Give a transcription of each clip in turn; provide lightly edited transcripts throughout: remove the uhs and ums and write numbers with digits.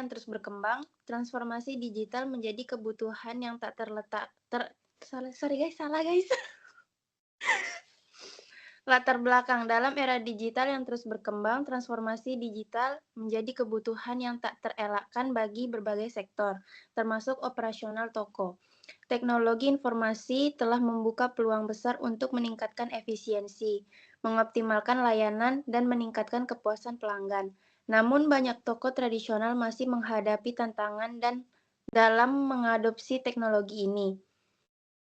yang terus berkembang, transformasi digital menjadi kebutuhan yang tak salah guys. Latar belakang dalam era digital yang terus berkembang, transformasi digital menjadi kebutuhan yang tak terelakkan bagi berbagai sektor, termasuk operasional toko. Teknologi informasi telah membuka peluang besar untuk meningkatkan efisiensi, mengoptimalkan layanan, dan meningkatkan kepuasan pelanggan. Namun, banyak toko tradisional masih menghadapi tantangan dan dalam mengadopsi teknologi ini,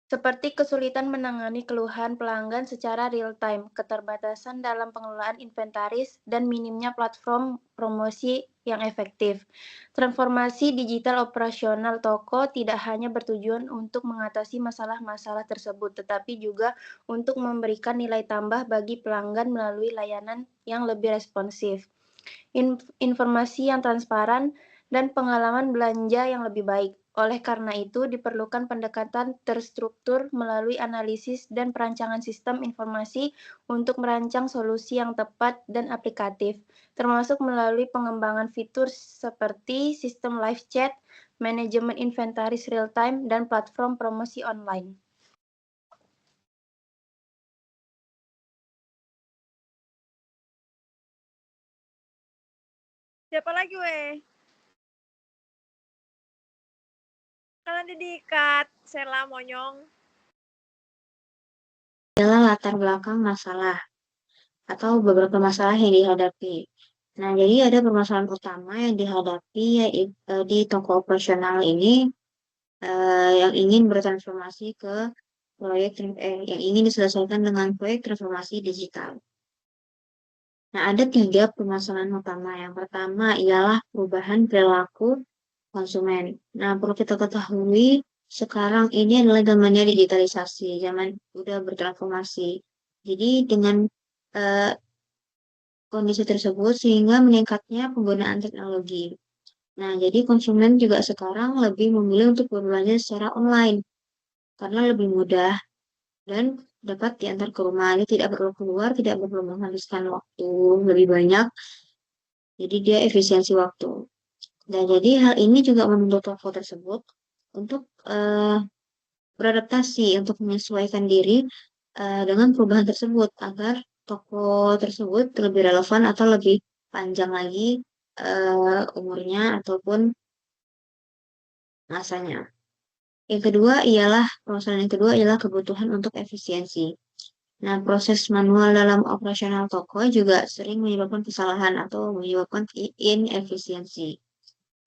seperti kesulitan menangani keluhan pelanggan secara real-time, keterbatasan dalam pengelolaan inventaris, dan minimnya platform promosi yang efektif. Transformasi digital operasional toko tidak hanya bertujuan untuk mengatasi masalah-masalah tersebut, tetapi juga untuk memberikan nilai tambah bagi pelanggan melalui layanan yang lebih responsif, informasi yang transparan, dan pengalaman belanja yang lebih baik. Oleh karena itu, diperlukan pendekatan terstruktur melalui analisis dan perancangan sistem informasi untuk merancang solusi yang tepat dan aplikatif, termasuk melalui pengembangan fitur seperti sistem live chat, manajemen inventaris real-time, dan platform promosi online. Siapa lagi, weh? Kalian diikat, Sela, Monyong. Adalah latar belakang masalah atau beberapa masalah yang dihadapi. Nah, jadi ada permasalahan utama yang dihadapi yaitu di toko operasional ini yang ingin bertransformasi ke yang ingin diselesaikan dengan proyek transformasi digital. Nah, ada 3 permasalahan utama. Yang pertama ialah perubahan perilaku konsumen. Nah, perlu kita ketahui sekarang ini adalah zamannya digitalisasi, zaman udah bertransformasi. Jadi dengan kondisi tersebut sehingga meningkatnya penggunaan teknologi. Nah, jadi konsumen juga sekarang lebih memilih untuk berbelanja secara online karena lebih mudah dan dapat diantar ke rumah. Dia tidak perlu keluar, tidak perlu menghabiskan waktu lebih banyak. Jadi dia efisiensi waktu. Dan jadi hal ini juga menuntut toko tersebut untuk beradaptasi, untuk menyesuaikan diri dengan perubahan tersebut agar toko tersebut lebih relevan atau lebih panjang lagi umurnya ataupun masanya. Permasalahan yang kedua ialah kebutuhan untuk efisiensi. Nah, proses manual dalam operasional toko juga sering menyebabkan kesalahan atau menyebabkan inefisiensi.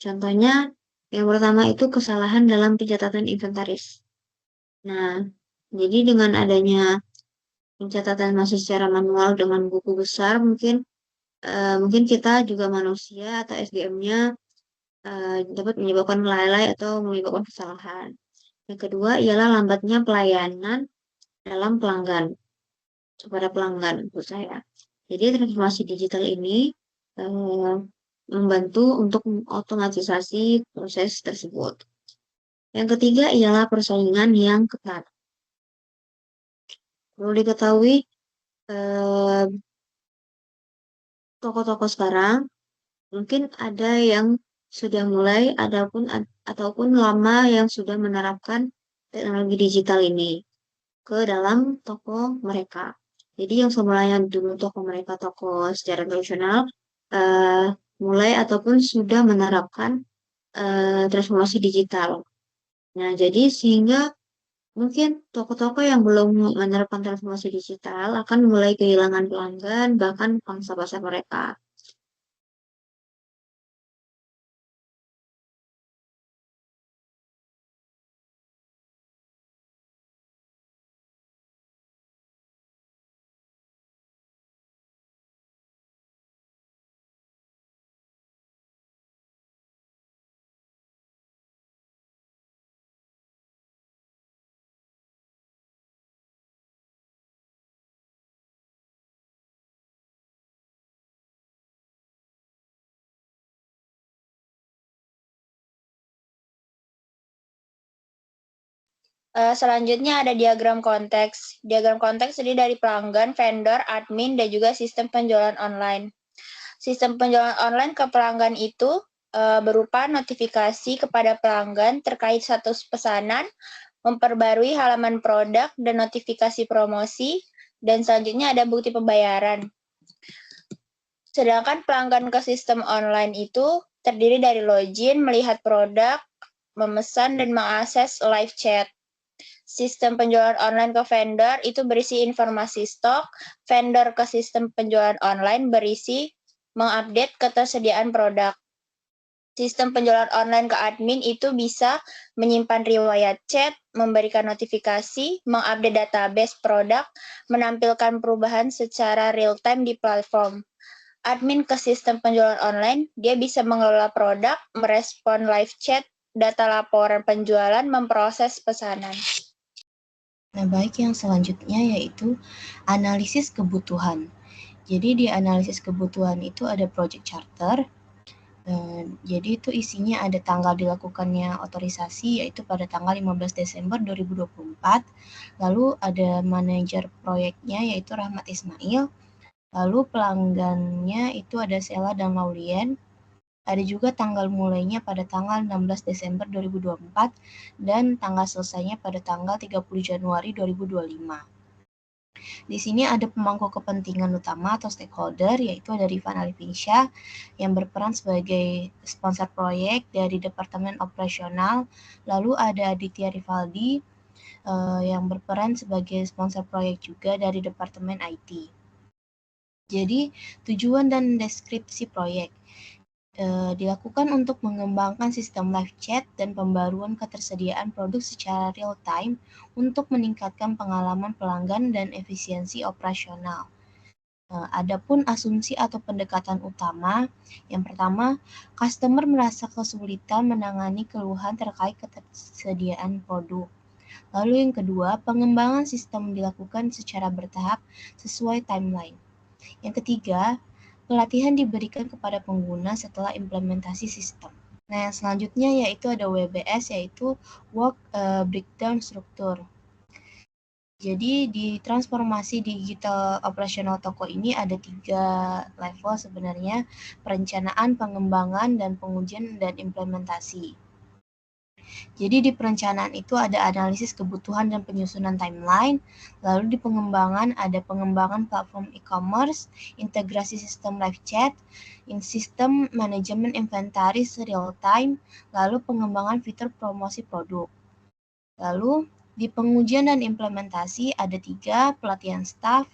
Contohnya, yang pertama itu kesalahan dalam pencatatan inventaris. Nah, jadi dengan adanya pencatatan masih secara manual dengan buku besar, mungkin kita juga manusia atau SDM-nya dapat menyebabkan lalai atau menyebabkan kesalahan. Yang kedua ialah lambatnya pelayanan dalam pelanggan kepada pelanggan menurut saya. Jadi transformasi digital ini membantu untuk mengotomatisasi proses tersebut. Yang ketiga ialah persaingan yang ketat. Perlu diketahui toko-toko sekarang mungkin ada yang sudah mulai ataupun lama yang sudah menerapkan teknologi digital ini ke dalam toko mereka. Jadi yang semulanya dulu toko mereka toko secara tradisional mulai ataupun sudah menerapkan transformasi digital. Nah, jadi sehingga mungkin toko-toko yang belum menerapkan transformasi digital akan mulai kehilangan pelanggan bahkan pangsa pasar mereka. Selanjutnya ada diagram konteks. Diagram konteks terdiri dari pelanggan, vendor, admin, dan juga sistem penjualan online. Sistem penjualan online ke pelanggan itu berupa notifikasi kepada pelanggan terkait status pesanan, memperbarui halaman produk dan notifikasi promosi, dan selanjutnya ada bukti pembayaran. Sedangkan pelanggan ke sistem online itu terdiri dari login, melihat produk, memesan, dan mengakses live chat. Sistem penjualan online ke vendor itu berisi informasi stok, vendor ke sistem penjualan online berisi mengupdate ketersediaan produk. Sistem penjualan online ke admin itu bisa menyimpan riwayat chat, memberikan notifikasi, mengupdate database produk, menampilkan perubahan secara real-time di platform. Admin ke sistem penjualan online, dia bisa mengelola produk, merespon live chat, data laporan penjualan, memproses pesanan. Nah, baik, yang selanjutnya yaitu analisis kebutuhan. Jadi di analisis kebutuhan itu ada project charter. Jadi itu isinya ada tanggal dilakukannya otorisasi yaitu pada tanggal 15 Desember 2024. Lalu ada manajer proyeknya yaitu Rahmat Ismail. Lalu pelanggannya itu ada Sela dan Laurien. Ada juga tanggal mulainya pada tanggal 16 Desember 2024 dan tanggal selesainya pada tanggal 30 Januari 2025. Di sini ada pemangku kepentingan utama atau stakeholder, yaitu ada Rifan Alifinsyah yang berperan sebagai sponsor proyek dari Departemen Operasional. Lalu ada Aditya Rivaldi yang berperan sebagai sponsor proyek juga dari Departemen IT. Jadi, tujuan dan deskripsi proyek dilakukan untuk mengembangkan sistem live chat dan pembaruan ketersediaan produk secara real time untuk meningkatkan pengalaman pelanggan dan efisiensi operasional. Adapun asumsi atau pendekatan utama, yang pertama, customer merasa kesulitan menangani keluhan terkait ketersediaan produk. Lalu yang kedua, pengembangan sistem dilakukan secara bertahap sesuai timeline. Yang ketiga, pelatihan diberikan kepada pengguna setelah implementasi sistem. Nah, yang selanjutnya yaitu ada WBS, yaitu Work Breakdown Structure. Jadi di transformasi digital operasional toko ini ada 3 level sebenarnya, perencanaan, pengembangan, dan pengujian dan implementasi. Jadi di perencanaan itu ada analisis kebutuhan dan penyusunan timeline, lalu di pengembangan ada pengembangan platform e-commerce, integrasi sistem live chat, sistem manajemen inventaris real time, lalu pengembangan fitur promosi produk. Lalu di pengujian dan implementasi ada 3, pelatihan staff,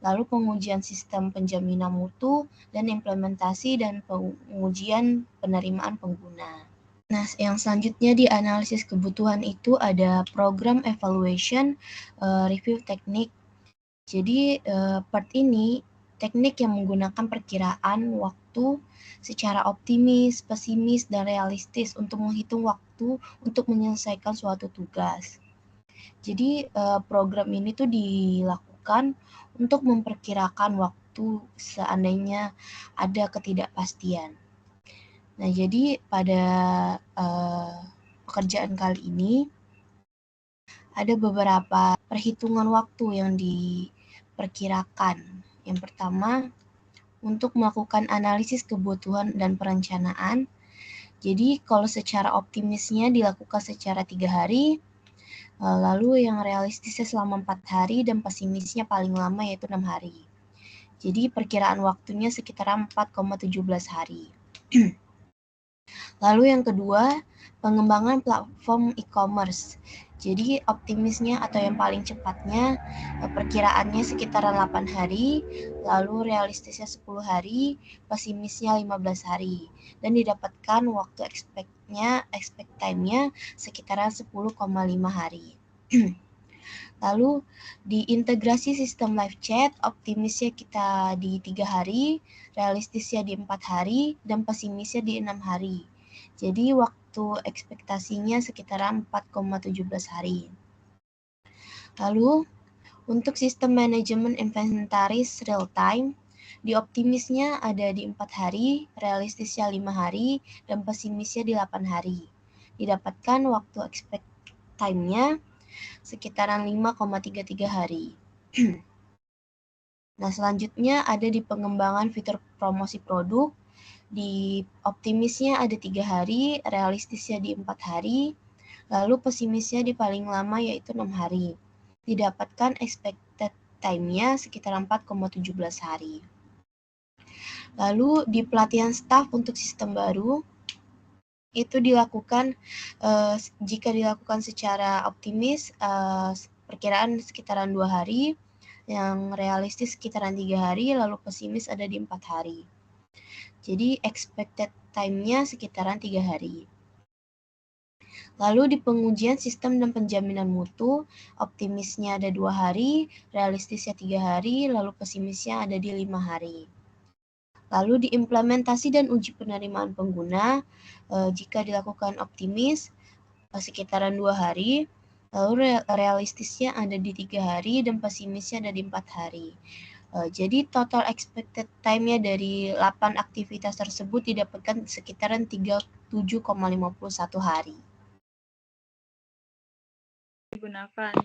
lalu pengujian sistem penjaminan mutu, dan implementasi dan pengujian penerimaan pengguna. Nah, yang selanjutnya di analisis kebutuhan itu ada program evaluation, review teknik. Jadi part ini teknik yang menggunakan perkiraan waktu secara optimis, pesimis, dan realistis untuk menghitung waktu untuk menyelesaikan suatu tugas. Jadi program ini tuh dilakukan untuk memperkirakan waktu seandainya ada ketidakpastian. Nah, jadi pada pekerjaan kali ini ada beberapa perhitungan waktu yang diperkirakan. Yang pertama, untuk melakukan analisis kebutuhan dan perencanaan. Jadi, kalau secara optimisnya dilakukan secara 3 hari, lalu yang realistisnya selama 4 hari, dan pesimisnya paling lama yaitu 6 hari. Jadi, perkiraan waktunya sekitar 4,17 hari. Lalu yang kedua, pengembangan platform e-commerce. Jadi optimisnya atau yang paling cepatnya perkiraannya sekitar 8 hari, lalu realistisnya 10 hari, pesimisnya 15 hari. Dan didapatkan waktu expect time-nya sekitaran 10,5 hari. Lalu di integrasi sistem live chat, optimisnya kita di 3 hari, realistisnya di 4 hari, dan pesimisnya di 6 hari. Jadi waktu ekspektasinya sekitar 4,17 hari. Lalu untuk sistem manajemen inventaris real time, di optimisnya ada di 4 hari, realistisnya 5 hari, dan pesimisnya di 8 hari. Didapatkan waktu expect time-nya sekitaran 5,33 hari. Nah, selanjutnya ada di pengembangan fitur promosi produk. Di optimisnya ada 3 hari, realistisnya di 4 hari, lalu pesimisnya di paling lama yaitu 6 hari. Didapatkan expected time-nya sekitar 4,17 hari. Lalu di pelatihan staf untuk sistem baru, itu dilakukan jika dilakukan secara optimis perkiraan sekitaran 2 hari, yang realistis sekitaran 3 hari, lalu pesimis ada di 4 hari. Jadi expected time-nya sekitaran 3 hari. Lalu di pengujian sistem dan penjaminan mutu, optimisnya ada 2 hari, realistisnya 3 hari, lalu pesimisnya ada di 5 hari. Lalu di implementasi dan uji penerimaan pengguna, jika dilakukan optimis sekitaran 2 hari, lalu realistisnya ada di 3 hari dan pesimisnya ada di 4 hari. Jadi total expected time-nya dari 8 aktivitas tersebut didapatkan sekitaran 37,51 hari. Digunakan.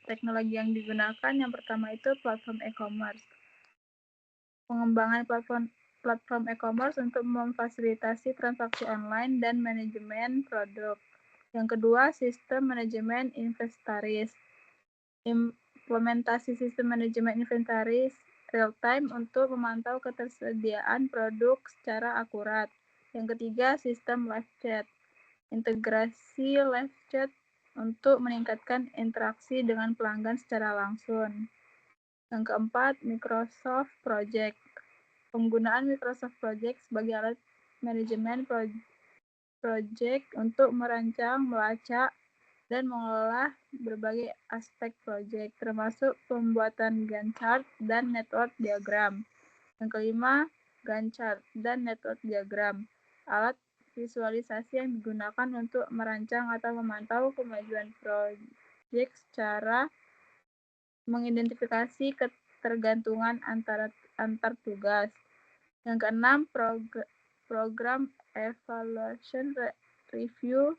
Teknologi yang digunakan yang pertama itu platform e-commerce. Pengembangan platform e-commerce untuk memfasilitasi transaksi online dan manajemen produk. Yang kedua, sistem manajemen inventaris. Implementasi sistem manajemen inventaris real time untuk memantau ketersediaan produk secara akurat. Yang ketiga, sistem live chat. Integrasi live chat untuk meningkatkan interaksi dengan pelanggan secara langsung. Yang keempat, Microsoft Project. Penggunaan Microsoft Project sebagai alat manajemen project untuk merancang, melacak, dan mengelola berbagai aspek project, termasuk pembuatan Gantt chart dan network diagram. Yang kelima, Gantt chart dan network diagram, alat visualisasi yang digunakan untuk merancang atau memantau kemajuan project secara mengidentifikasi ketergantungan antar tugas. Yang keenam, program evaluation review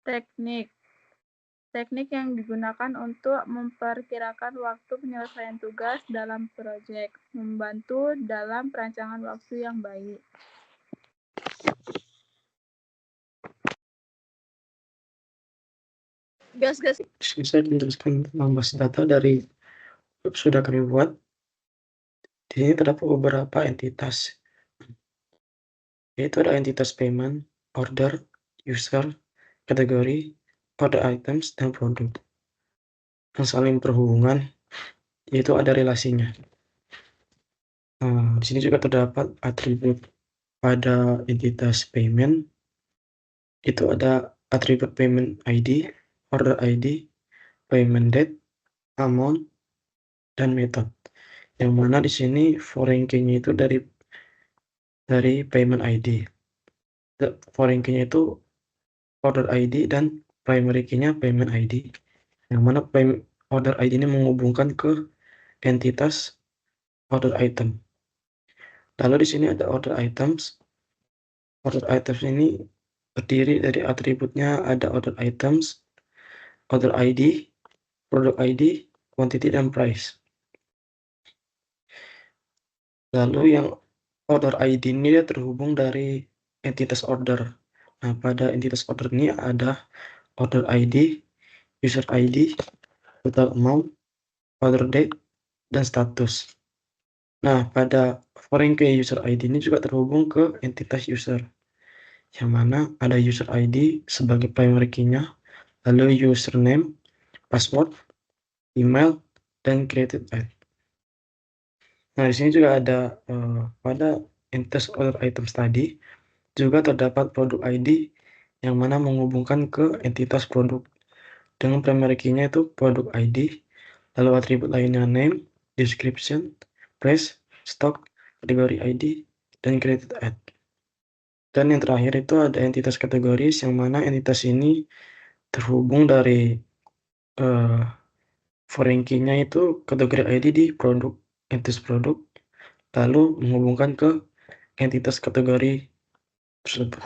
teknik. Teknik yang digunakan untuk memperkirakan waktu penyelesaian tugas dalam proyek, membantu dalam perancangan waktu yang baik. Gas. Saya menjelaskan tentang basis data dari sudah kami buat. Di sini terdapat beberapa entitas, yaitu ada entitas payment, order, user, kategori, order items, dan produk. Yang saling berhubungan, yaitu ada relasinya. Di sini juga terdapat atribut pada entitas payment. Itu ada atribut payment ID, order ID, payment date, amount, dan method. Yang mana di sini foreign key-nya itu dari payment ID. Foreign key-nya itu order ID dan primary key-nya payment ID. Yang mana order ID ini menghubungkan ke entitas order item. Lalu di sini ada order items. Order items ini terdiri dari atributnya ada order items, order ID, product ID, quantity, dan price. Lalu yang order ID ini dia terhubung dari entitas order. Nah, pada entitas order ini ada order ID, user ID, total amount, order date, dan status. Nah, pada foreign key user ID ini juga terhubung ke entitas user, yang mana ada user ID sebagai primary key-nya, lalu username, password, email, dan created ad. Nah, di sini juga ada pada entitas order items tadi juga terdapat produk ID yang mana menghubungkan ke entitas produk. Dengan primary key-nya itu produk ID, lalu atribut lainnya name, description, price, stock, kategori ID, dan created ad. Dan yang terakhir itu ada entitas kategoris yang mana entitas ini terhubung dari foreign key-nya itu kategori ID di produk, entitas produk, lalu menghubungkan ke entitas kategori tersebut.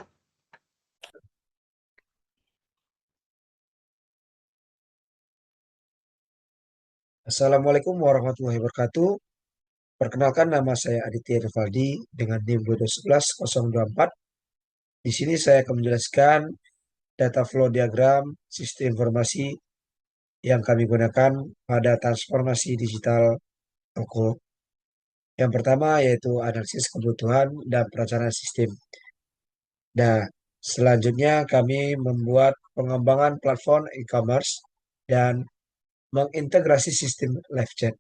Assalamualaikum warahmatullahi wabarakatuh. Perkenalkan, nama saya Aditya Rivaldi dengan NIM 211-024. Di sini saya akan menjelaskan data flow diagram sistem informasi yang kami gunakan pada transformasi digital toko. Yang pertama yaitu analisis kebutuhan dan perencanaan sistem. Nah, selanjutnya kami membuat pengembangan platform e-commerce dan mengintegrasi sistem live chat.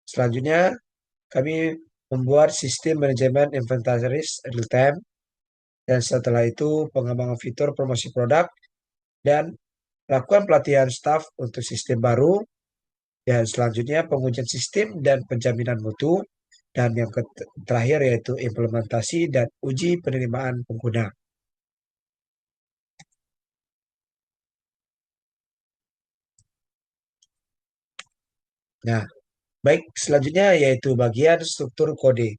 Selanjutnya, kami membuat sistem manajemen inventaris real time, dan setelah itu pengembangan fitur promosi produk dan lakukan pelatihan staff untuk sistem baru, dan selanjutnya pengujian sistem dan penjaminan mutu, dan yang terakhir yaitu implementasi dan uji penerimaan pengguna. Nah, baik, selanjutnya yaitu bagian struktur kode.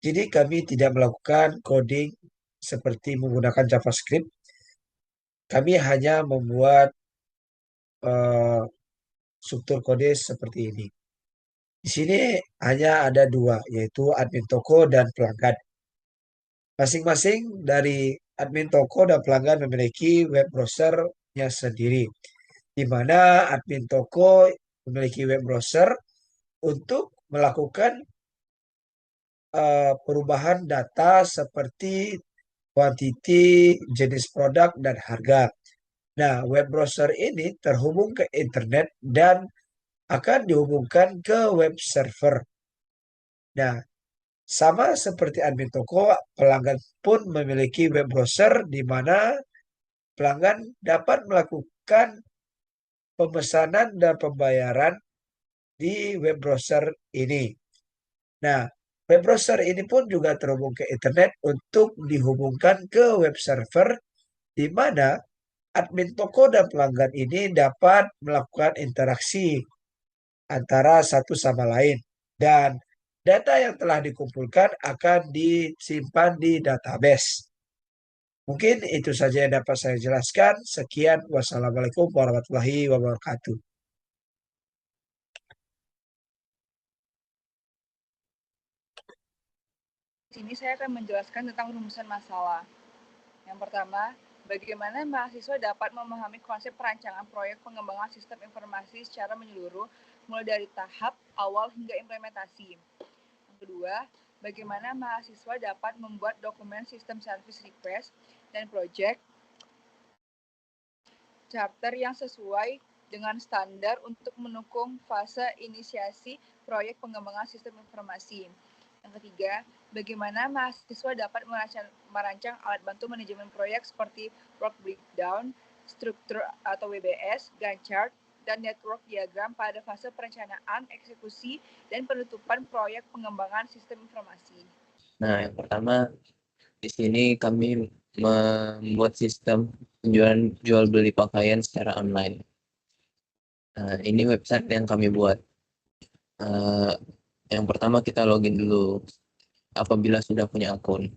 Jadi kami tidak melakukan coding seperti menggunakan JavaScript. Kami hanya membuat struktur kode seperti ini. Di sini hanya ada dua, yaitu admin toko dan pelanggan. Masing-masing dari admin toko dan pelanggan memiliki web browser-nya sendiri, di mana admin toko memiliki web browser untuk melakukan perubahan data seperti kuantiti, jenis produk, dan harga. Nah, web browser ini terhubung ke internet dan akan dihubungkan ke web server. Nah, sama seperti admin toko, pelanggan pun memiliki web browser di mana pelanggan dapat melakukan pemesanan dan pembayaran di web browser ini. Nah, web browser ini pun juga terhubung ke internet untuk dihubungkan ke web server di mana admin toko dan pelanggan ini dapat melakukan interaksi antara satu sama lain, dan data yang telah dikumpulkan akan disimpan di database. Mungkin itu saja yang dapat saya jelaskan. Sekian, wassalamualaikum warahmatullahi wabarakatuh. Di sini saya akan menjelaskan tentang rumusan masalah. Yang pertama, bagaimana mahasiswa dapat memahami konsep perancangan proyek pengembangan sistem informasi secara menyeluruh, mulai dari tahap awal hingga implementasi. Yang kedua, bagaimana mahasiswa dapat membuat dokumen sistem service request dan project charter yang sesuai dengan standar untuk mendukung fase inisiasi proyek pengembangan sistem informasi. Yang ketiga, bagaimana mahasiswa dapat merancang alat bantu manajemen proyek seperti work breakdown, struktur atau WBS, Gantt chart, dan network diagram pada fase perencanaan, eksekusi, dan penutupan proyek pengembangan sistem informasi. Nah, yang pertama di sini kami membuat sistem penjualan jual beli pakaian secara online. Ini website yang kami buat. Yang pertama kita login dulu apabila sudah punya akun.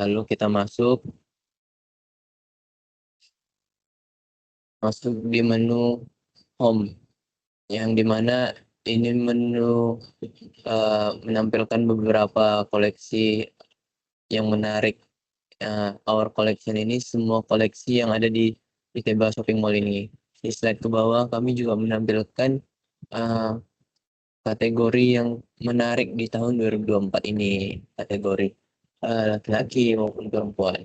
Lalu kita masuk di menu home, yang dimana ini menu menampilkan beberapa koleksi yang menarik. Our collection ini semua koleksi yang ada di Iteba Shopping Mall ini. Di slide ke bawah kami juga menampilkan kategori yang menarik di tahun 2024 ini, kategori laki-laki maupun perempuan.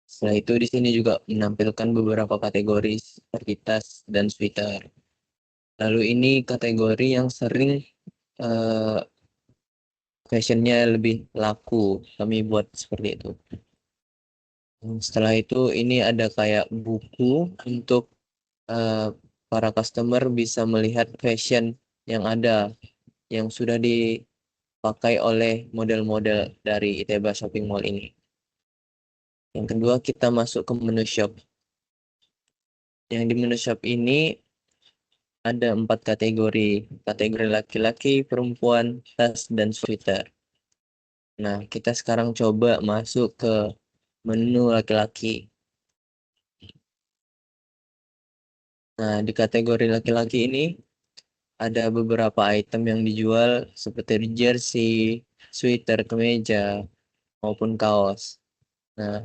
Setelah itu di sini juga menampilkan beberapa kategori seperti tas dan sweater. Lalu ini kategori yang sering fashionnya lebih laku, kami buat seperti itu. Setelah itu ini ada kayak buku untuk para customer bisa melihat fashion yang ada, yang sudah dipakai oleh model-model dari Iteba Shopping Mall ini. Yang kedua, kita masuk ke menu shop. Yang di menu shop ini ada 4 kategori. Kategori laki-laki, perempuan, tas, dan sweater. Nah, kita sekarang coba masuk ke menu laki-laki. Nah, di kategori laki-laki ini ada beberapa item yang dijual seperti jersey, sweater, kemeja, maupun kaos. Nah,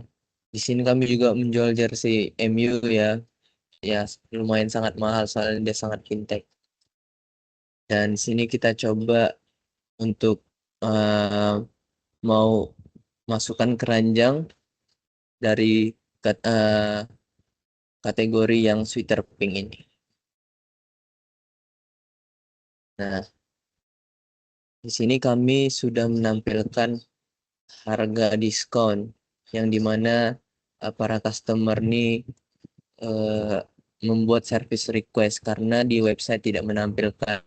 di sini kami juga menjual jersey MU ya. Ya, lumayan sangat mahal soalnya dia sangat fintech. Dan di sini kita coba untuk mau masukkan keranjang dari kategori yang sweater pink ini. Nah, di sini kami sudah menampilkan harga diskon yang dimana para customer ini membuat service request karena di website tidak menampilkan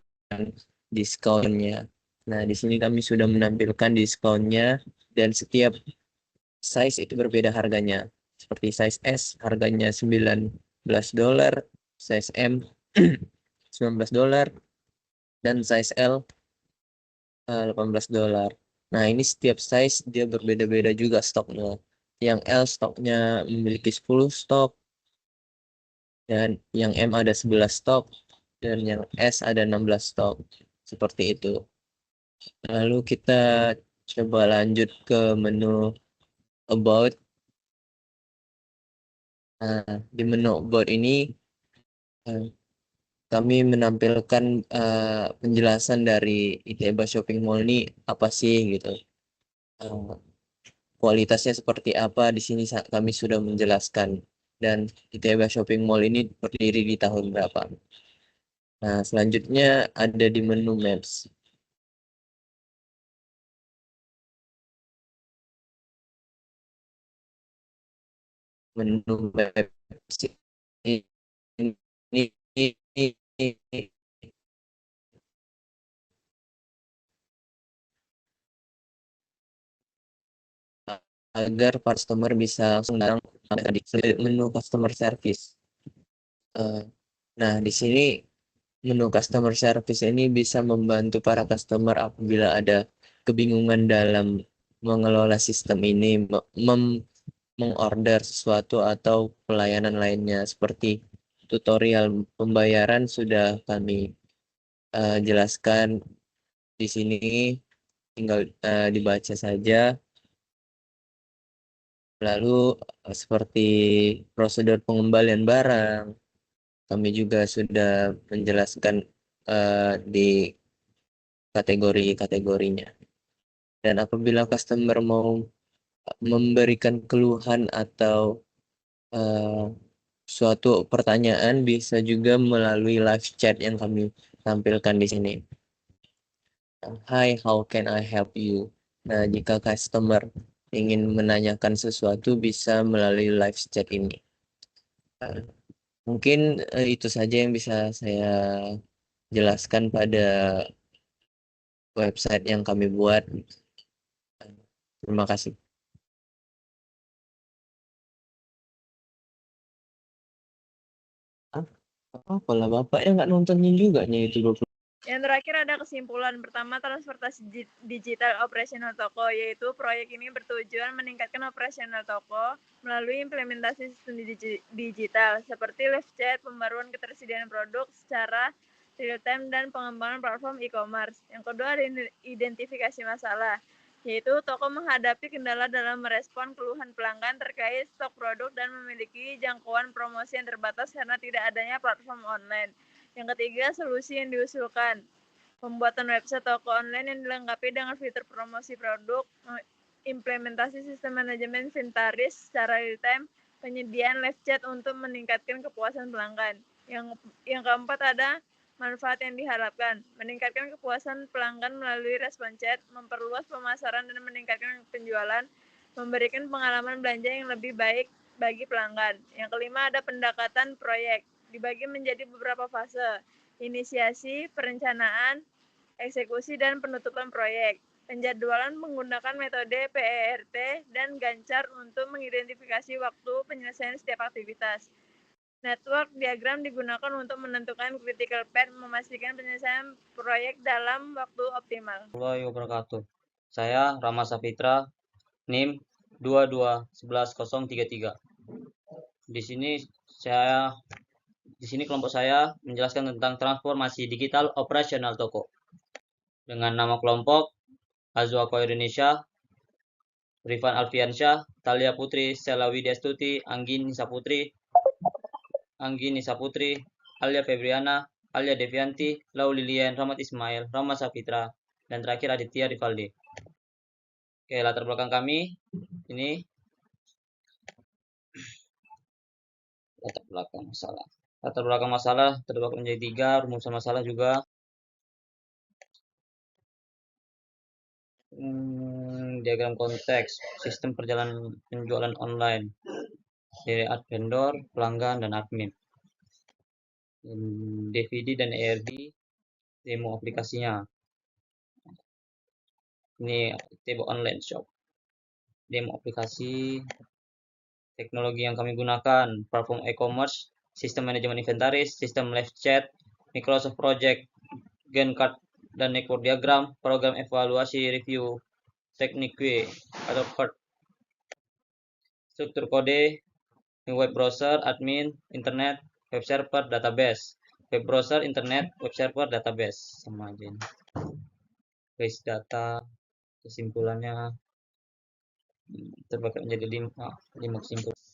diskonnya. Nah, di sini kami sudah menampilkan diskonnya dan setiap size itu berbeda harganya. Seperti size S harganya $19, size M $19, dan size L $18. Nah, ini setiap size dia berbeda-beda juga stoknya. Yang L stoknya memiliki 10 stok, dan yang M ada 11 stok, dan yang S ada 16 stok. Seperti itu. Lalu kita coba lanjut ke menu About. Nah, di menu About ini kami menampilkan penjelasan dari ITB Shopping Mall ini apa sih gitu. Kualitasnya seperti apa di sini kami sudah menjelaskan, dan ITB Shopping Mall ini berdiri di tahun berapa. Nah, selanjutnya ada di menu Maps. Menu Maps ini agar customer bisa langsung datang di menu customer service. Nah, di sini menu customer service ini bisa membantu para customer apabila ada kebingungan dalam mengelola sistem ini, mengorder sesuatu atau pelayanan lainnya seperti tutorial pembayaran sudah kami jelaskan di sini, tinggal dibaca saja. Lalu seperti prosedur pengembalian barang, kami juga sudah menjelaskan di kategori-kategorinya. Dan apabila customer mau memberikan keluhan atau suatu pertanyaan, bisa juga melalui live chat yang kami tampilkan di sini. Hi, how can I help you? Nah, jika customer ingin menanyakan sesuatu, bisa melalui live chat ini. Mungkin itu saja yang bisa saya jelaskan pada website yang kami buat. Terima kasih. Kalau bapaknya nggak nontonin juga nya itu 20. Yang terakhir ada kesimpulan. Pertama, transportasi digital operasional toko, yaitu proyek ini bertujuan meningkatkan operasional toko melalui implementasi sistem digital seperti live chat, pembaruan ketersediaan produk secara real time, dan pengembangan platform e-commerce. Yang kedua ada identifikasi masalah, yaitu toko menghadapi kendala dalam merespon keluhan pelanggan terkait stok produk dan memiliki jangkauan promosi yang terbatas karena tidak adanya platform online. Yang ketiga, solusi yang diusulkan. Pembuatan website toko online yang dilengkapi dengan fitur promosi produk, implementasi sistem manajemen inventaris secara real time, penyediaan live chat untuk meningkatkan kepuasan pelanggan. Yang keempat ada manfaat yang diharapkan, meningkatkan kepuasan pelanggan melalui respon chat, memperluas pemasaran dan meningkatkan penjualan, memberikan pengalaman belanja yang lebih baik bagi pelanggan. Yang kelima ada pendekatan proyek, dibagi menjadi beberapa fase: inisiasi, perencanaan, eksekusi, dan penutupan proyek. Penjadwalan menggunakan metode PERT dan Gancar untuk mengidentifikasi waktu penyelesaian setiap aktivitas. Network diagram digunakan untuk menentukan critical path, memastikan penyelesaian proyek dalam waktu optimal. Warahmatullahi wabarakatuh. Saya Rama Sapitra, NIM 2211033. Di sini saya Di sini kelompok saya menjelaskan tentang transformasi digital operasional toko. Dengan nama kelompok Azwa Ko Indonesia, Rifan Alfiansyah, Talia Putri, Sela Widyastuti, Anggi Nisa Putri, Alia Febriana, Alia Devianti, Lau Lilian, Rahmat Ismail, Rama Sapitra, dan terakhir Aditya Rivaldi. Oke, latar belakang kami ini latar belakang masalah. Latar belakang masalah terbagi menjadi 3, rumusan masalah juga. Diagram konteks, sistem perjalanan penjualan online dari ad vendor, pelanggan, dan admin. DVD dan ARD, demo aplikasinya. Ini table online shop. Demo aplikasi, teknologi yang kami gunakan, platform e-commerce, sistem manajemen inventaris, sistem live chat, Microsoft Project, Gantt chart dan network diagram, program evaluasi review, teknik Q atau CART. Struktur kode, web browser, admin, internet, web server, database. Web browser, internet, web server, database. Sama aja ini. Base data, kesimpulannya terbagi menjadi 5 kesimpulan.